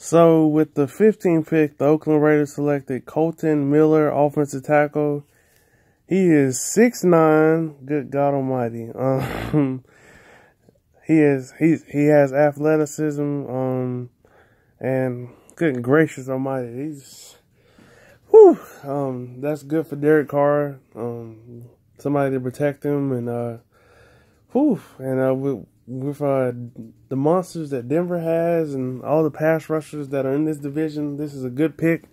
So with the 15th pick, the Oakland Raiders selected Kolton Miller, offensive tackle. He is 6'9". Good God Almighty. He has athleticism. And good gracious Almighty, that's good for Derek Carr. Somebody to protect him, and with the monsters that Denver has and all the pass rushers that are in this division, this is a good pick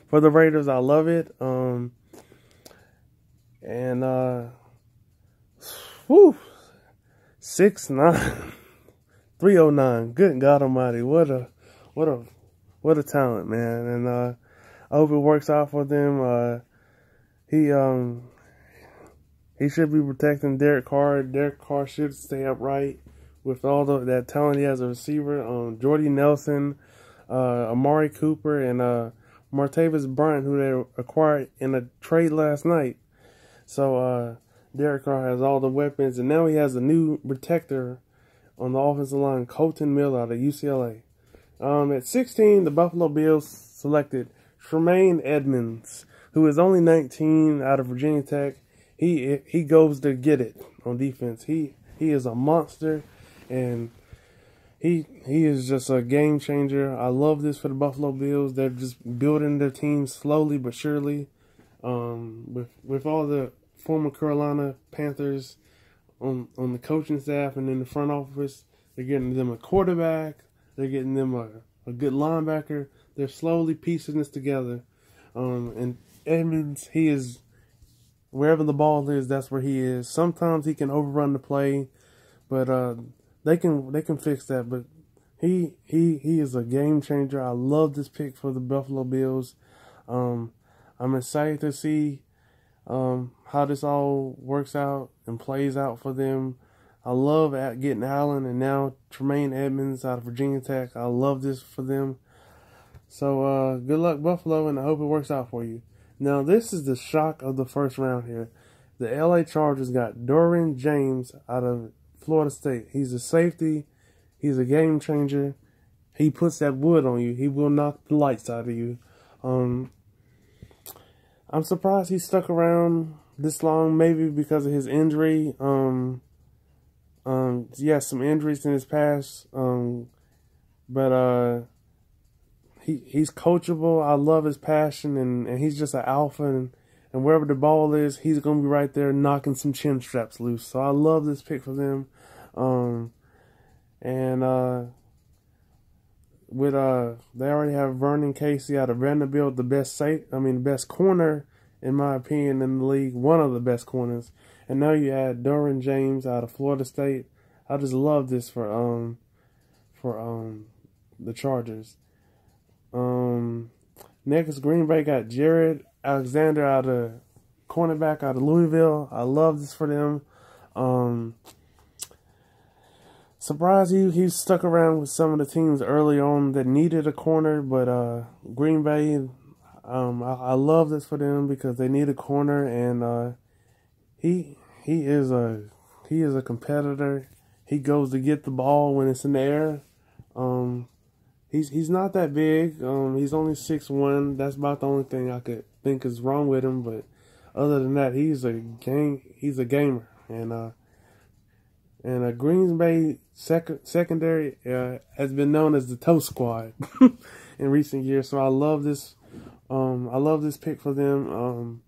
for the Raiders. I love it. 6'9", 309. Good God Almighty, what a talent, man. And I hope it works out for them. He should be protecting Derek Carr. Derek Carr should stay upright with all that talent he has as a receiver. Jordy Nelson, Amari Cooper, and Martavis Bryant, who they acquired in a trade last night. So Derek Carr has all the weapons, and now he has a new protector on the offensive line, Kolton Miller out of UCLA. At 16, the Buffalo Bills selected Tremaine Edmunds, who is only 19, out of Virginia Tech. He goes to get it on defense. He is a monster, and he is just a game changer. I love this for the Buffalo Bills. They're just building their team slowly but surely. With all the former Carolina Panthers on the coaching staff and in the front office, they're getting them a quarterback. They're getting them a good linebacker. They're slowly piecing this together. And Edmunds, he is, wherever the ball is, that's where he is. Sometimes he can overrun the play, but they can fix that. But he is a game changer. I love this pick for the Buffalo Bills. I'm excited to see how this all works out and plays out for them. I love getting Allen and now Tremaine Edmunds out of Virginia Tech. I love this for them. So good luck, Buffalo, and I hope it works out for you. Now, this is the shock of the first round here. The LA Chargers got Derwin James out of Florida State. He's a safety. He's a game changer. He puts that wood on you. He will knock the lights out of you. I'm surprised he stuck around this long, maybe because of his injury. He has some injuries in his past, but he's coachable. I love his passion, and he's just an alpha, and wherever the ball is, he's going to be right there knocking some chin straps loose. So I love this pick for them. They already have Vernon Casey out of Vanderbilt, the best corner, in my opinion, in the league, one of the best corners. And now you add Derwin James out of Florida State. I just love this for the Chargers. Next, Green Bay got Jared Alexander cornerback out of Louisville. I love this for them. Surprised he stuck around with some of the teams early on that needed a corner, but Green Bay, I love this for them because they need a corner, and he is a competitor. He goes to get the ball when it's in the air. He's not that big. He's only 6'1". That's about the only thing I could think is wrong with him. But other than that, he's a gamer. And Green Bay secondary has been known as the Toast Squad in recent years. So I love this. I love this pick for them.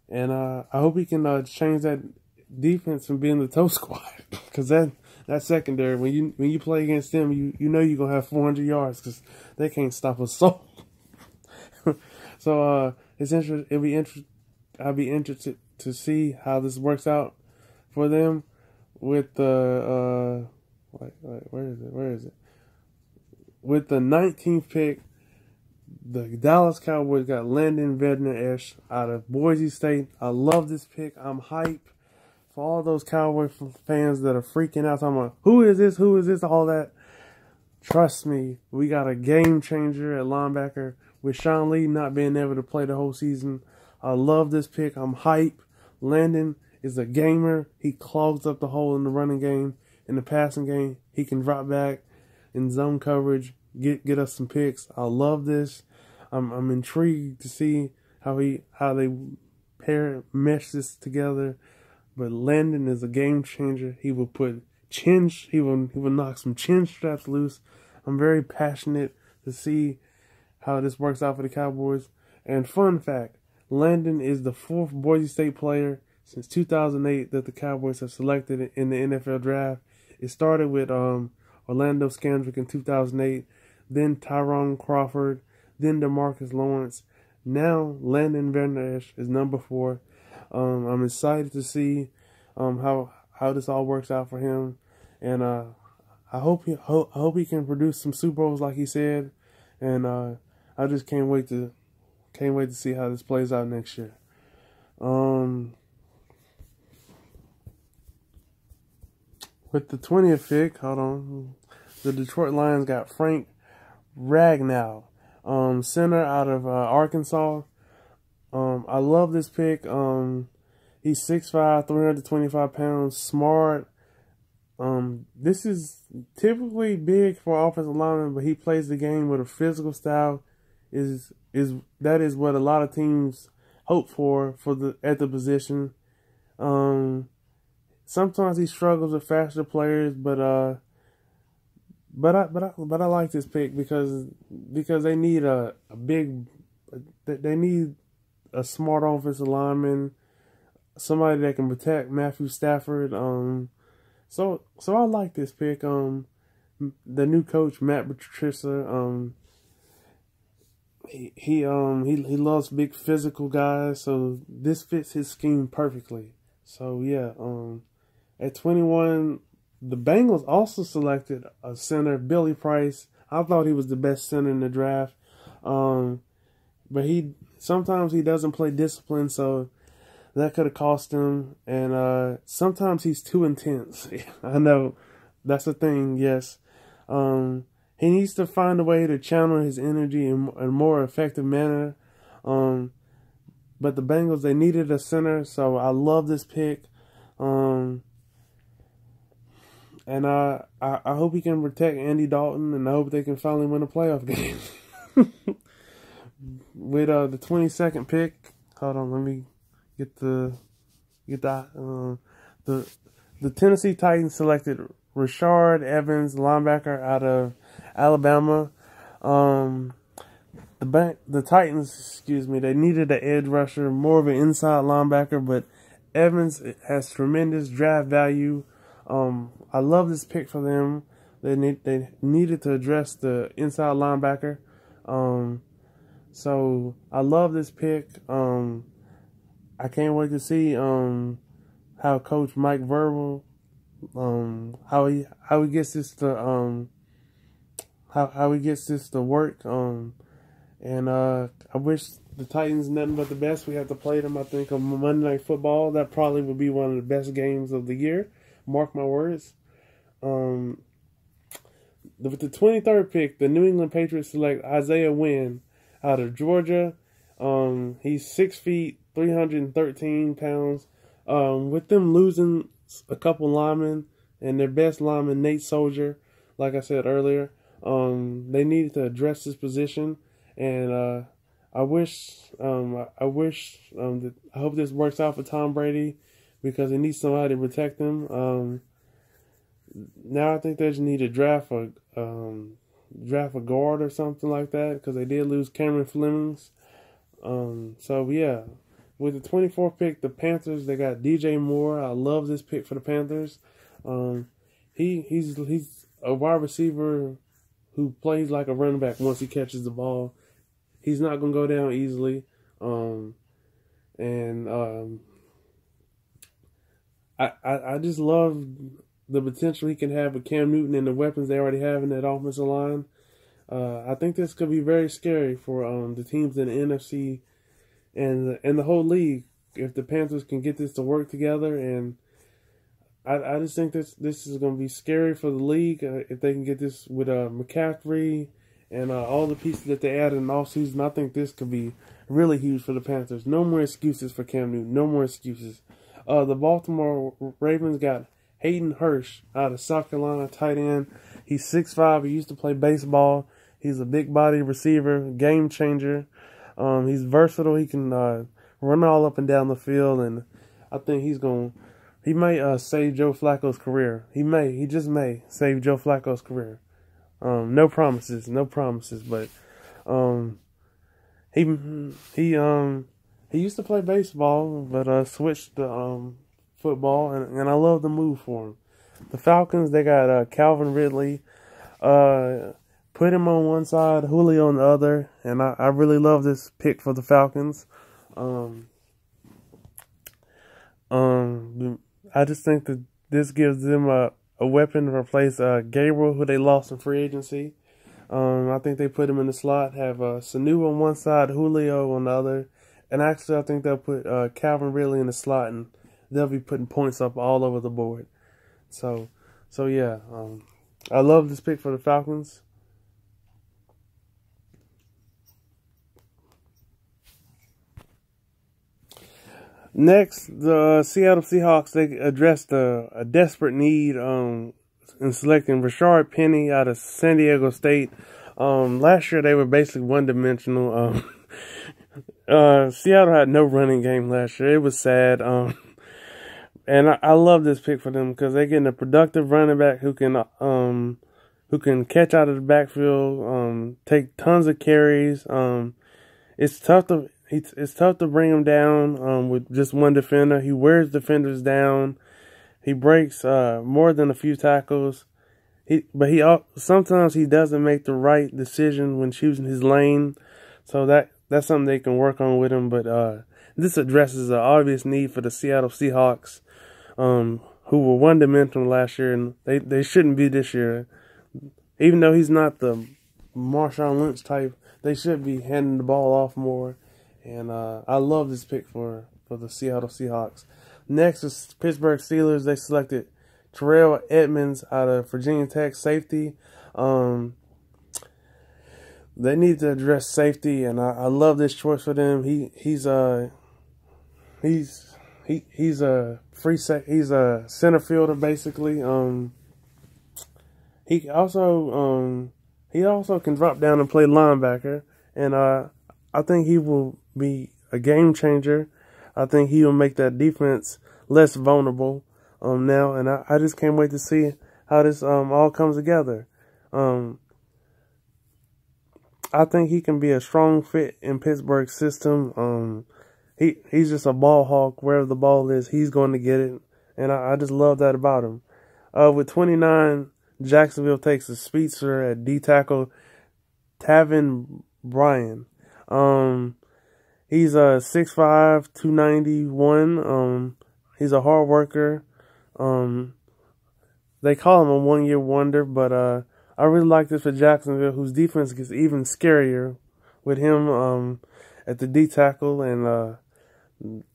And I hope he can change that defense from being the Toast Squad, because that secondary, when you play against them, you know you're gonna have 400 yards because they can't stop a soul. So I'll be interested to see how this works out for them with the where is it? With the 19th pick, the Dallas Cowboys got Landon Vander-Esch out of Boise State. I love this pick. I'm hyped for all those Cowboy fans that are freaking out, talking about, who is this, all that. Trust me, we got a game changer at linebacker with Sean Lee not being able to play the whole season. I love this pick. I'm hyped. Landon is a gamer. He clogs up the hole in the running game. In the passing game, he can drop back in zone coverage, get us some picks. I love this. I'm intrigued to see how they mesh this together. But Landon is a game changer. He will knock some chin straps loose. I'm very passionate to see how this works out for the Cowboys. And fun fact, Landon is the 4th Boise State player since 2008 that the Cowboys have selected in the NFL draft. It started with Orlando Scandrick in 2008, then Tyrone Crawford, then DeMarcus Lawrence. Now Landon Van Esch is number 4. I'm excited to see how this all works out for him, and I hope he can produce some Super Bowls like he said, and I just can't wait to see how this plays out next year. With the 20th pick, the Detroit Lions got Frank Ragnow, center out of Arkansas. I love this pick. He's 6'5", 325 pounds, smart. This is typically big for offensive lineman, but he plays the game with a physical style. That is what a lot of teams hope for at the position. Sometimes he struggles with faster players, but I like this pick because they need they need a smart offensive lineman, somebody that can protect Matthew Stafford. So I like this pick. The new coach Matt Patricia, he loves big physical guys, so this fits his scheme perfectly. So yeah, at 21, the Bengals also selected a center, Billy Price. I thought he was the best center in the draft. But sometimes he doesn't play discipline, so that could have cost him. And sometimes he's too intense. I know that's a thing, yes. He needs to find a way to channel his energy in a more effective manner. But the Bengals, they needed a center, so I love this pick. And I hope he can protect Andy Dalton, and I hope they can finally win a playoff game. With the 22nd pick, hold on, let me get the Tennessee Titans selected Rashard Evans, linebacker out of Alabama. The Titans, they needed an edge rusher, more of an inside linebacker, but Evans has tremendous draft value. I love this pick for them. They needed to address the inside linebacker. So I love this pick. I can't wait to see how Coach Mike Vrabel how he gets this to how he gets this to work. And I wish the Titans nothing but the best. We have to play them, I think, on Monday Night Football. That probably will be one of the best games of the year. Mark my words. With the 23rd pick, the New England Patriots select Isaiah Wynn out of Georgia. He's 6 feet, 313 pounds. With them losing a couple linemen and their best lineman, Nate Soldier, like I said earlier, they needed to address this position. And I hope this works out for Tom Brady because he needs somebody to protect him. Now I think they just need to draft a guard or something like that because they did lose Cameron Flemings. So yeah, with the 24th pick, the Panthers, they got DJ Moore. I love this pick for the Panthers. He's a wide receiver who plays like a running back once he catches the ball. He's not gonna go down easily. I just love the potential he can have with Cam Newton and the weapons they already have in that offensive line. I think this could be very scary for the teams in the NFC and the whole league if the Panthers can get this to work together. And I just think this is going to be scary for the league if they can get this with McCaffrey and all the pieces that they added in the offseason. I think this could be really huge for the Panthers. No more excuses for Cam Newton. No more excuses. The Baltimore Ravens got Hayden Hurst out of South Carolina, tight end. He's 6'5". He used to play baseball. He's a big body receiver, game changer. He's versatile. He can run all up and down the field, and I think he may save Joe Flacco's career. He just may save Joe Flacco's career. No promises, but he used to play baseball, but switched to football, and I love the move for him. The Falcons, they got Calvin Ridley. Put him on one side, Julio on the other, and I really love this pick for the Falcons. I just think that this gives them a weapon to replace Gabriel, who they lost in free agency. I think they put him in the slot, have Sanu on one side, Julio on the other, and actually I think they'll put Calvin Ridley in the slot, and they'll be putting points up all over the board. So yeah, I love this pick for the Falcons. Next, the Seattle Seahawks, they addressed a desperate need in selecting Rashard Penny out of San Diego State. Last year, they were basically one-dimensional. Seattle had no running game last year. It was sad. And I love this pick for them because they're getting a productive running back who can catch out of the backfield, take tons of carries. It's tough to bring him down with just one defender. He wears defenders down. He breaks more than a few tackles. Sometimes he doesn't make the right decision when choosing his lane. So that's something they can work on with him. But this addresses an obvious need for the Seattle Seahawks, who were one-dimensional last year, and they shouldn't be this year. Even though he's not the Marshawn Lynch type, they should be handing the ball off more. And I love this pick for the Seattle Seahawks. Next is Pittsburgh Steelers. They selected Terrell Edmunds out of Virginia Tech, safety. They need to address safety, and I love this choice for them. He's a center fielder basically. He also can drop down and play linebacker, and I think he will be a game changer. I think he will make that defense less vulnerable now, and I just can't wait to see how this all comes together. I think he can be a strong fit in Pittsburgh's system. He's just a ball hawk. Wherever the ball is, he's going to get it, and I just love that about him. With 29, Jacksonville takes a speedster at D-tackle, Taven Bryan. He's 6'5", 291. He's a hard worker. They call him a one-year wonder, but I really like this for Jacksonville, whose defense gets even scarier with him at the D-tackle, and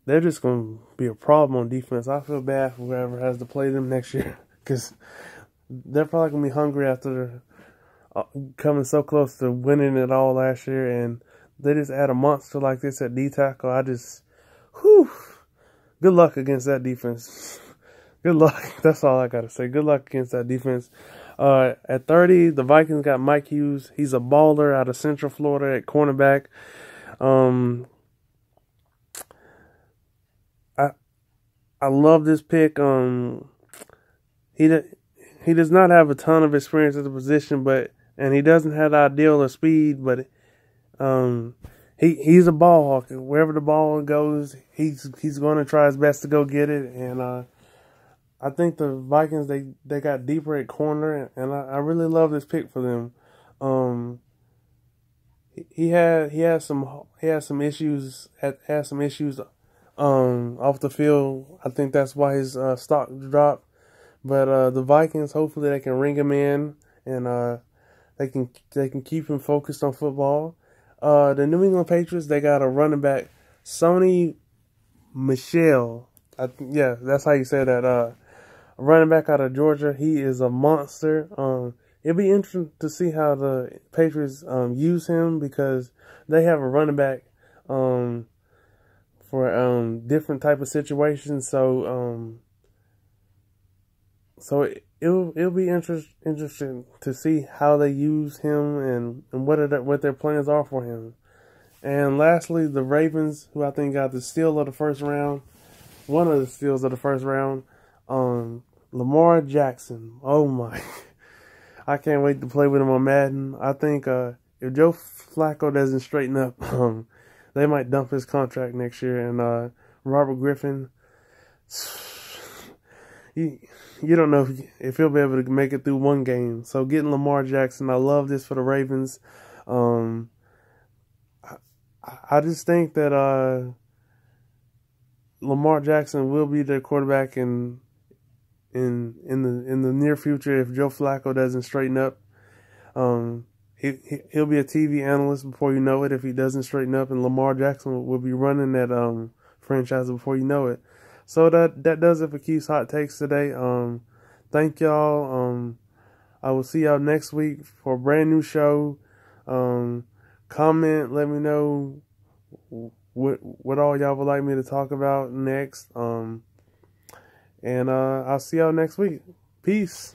they're just going to be a problem on defense. I feel bad for whoever has to play them next year, because they're probably going to be hungry after coming so close to winning it all last year, and they just add a monster like this at D-tackle. Good luck against that defense. Good luck. That's all I got to say. Good luck against that defense. At 30, the Vikings got Mike Hughes. He's a baller out of Central Florida at cornerback. I love this pick. He does not have a ton of experience at the position, and he doesn't have the ideal of speed, but he's a ball hawk. Wherever the ball goes, he's going to try his best to go get it. And I think the Vikings they got deeper at corner, and I really love this pick for them. He had some issues off the field. I think that's why his stock dropped. But the Vikings, hopefully they can ring him in, and they can keep him focused on football. The New England Patriots, they got a running back, Sony Michel. Yeah, that's how you say that. A running back out of Georgia. He is a monster. It'll be interesting to see how the Patriots use him, because they have a running back for different type of situations. So it'll be interesting to see how they use him and what their plans are for him. And lastly, the Ravens, who I think got the steal of the first round, one of the steals of the first round, Lamar Jackson. Oh my. I can't wait to play with him on Madden. I think if Joe Flacco doesn't straighten up, they might dump his contract next year. And Robert Griffin, you don't know if he'll be able to make it through one game. So getting Lamar Jackson, I love this for the Ravens. I just think that Lamar Jackson will be their quarterback in the near future if Joe Flacco doesn't straighten up. He'll be a TV analyst before you know it if he doesn't straighten up, and Lamar Jackson will be running that franchise before you know it. So that does it for Keith's Hot Takes today. Thank y'all. I will see y'all next week for a brand new show. Comment, let me know what all y'all would like me to talk about next. And I'll see y'all next week. Peace.